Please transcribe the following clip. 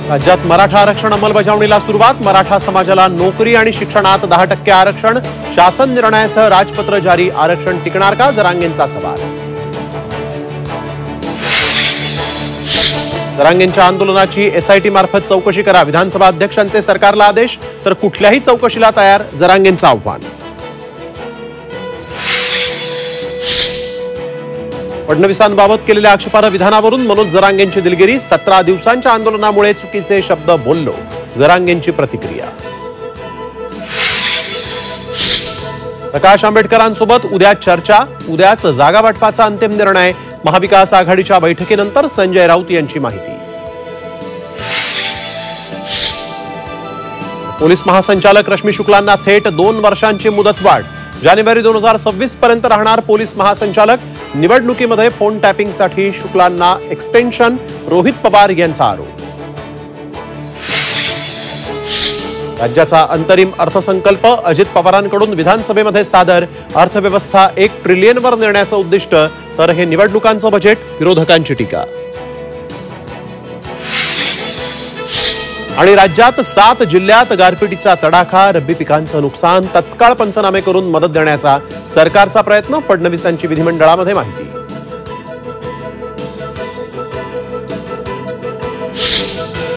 राज्यात मराठा आरक्षण अंमलबजावणीला सुरुवात। मराठा समाजाला नोकरी आणि शिक्षणात 10% आरक्षण। शासन निर्णयासह राजपत्र जारी। आरक्षण टिकणार का, जरांगेंचा सवाल। जरांगेंच्या आंदोलनाची एसआयटी मार्फत चौकशी करा। विधानसभा अध्यक्षांचे सरकारला आदेश, तर कुठल्याही चौकशीला तयार, जरांगेंचं आव्हान। फडणवीसांबाबत केलेल्या आक्षेपार्ह विधानावरून मनोज जरांगेंची दिलगिरी। 17 दिवसांच्या आंदोलनामुळे चुकीचे शब्द बोललो, जरांगेंची प्रतिक्रिया। प्रकाश आंबेडकरांसोबत उद्या चर्चा। उद्याच जागा वाटपाचा अंतिम निर्णय। महाविकास आघाडीच्या बैठकीनंतर संजय राऊत यांची माहिती। पोलीस महासंचालक रश्मी शुक्लांना थेट 2 वर्षांची मुदतवाढ। जानेवारी 2026 पर्यंत राहणार पोलीस महासंचालक। निवडणुकीमध्ये फोन टॅपिंगसाठी शुक्लांना एक्सटेन्शन। रोहित पवार यांचा आरोप। राज्याचा अंतरिम अर्थसंकल्प अजित पवारांकडून विधानसभेमध्ये सादर। अर्थव्यवस्था 1 ट्रिलियनवर नेण्याचं उद्दिष्ट, तर हे निवडणुकांचं बजेट, विरोधकांची टीका। आणि राज्यात 7 जिल्ह्यात गारपिटीचा तडाखा। रब्बी पिकांचं नुकसान। तत्काळ पंचनामे करून मदत देण्याचा सरकारचा प्रयत्न। फडणवीसांची विधिमंडळामध्ये माहिती।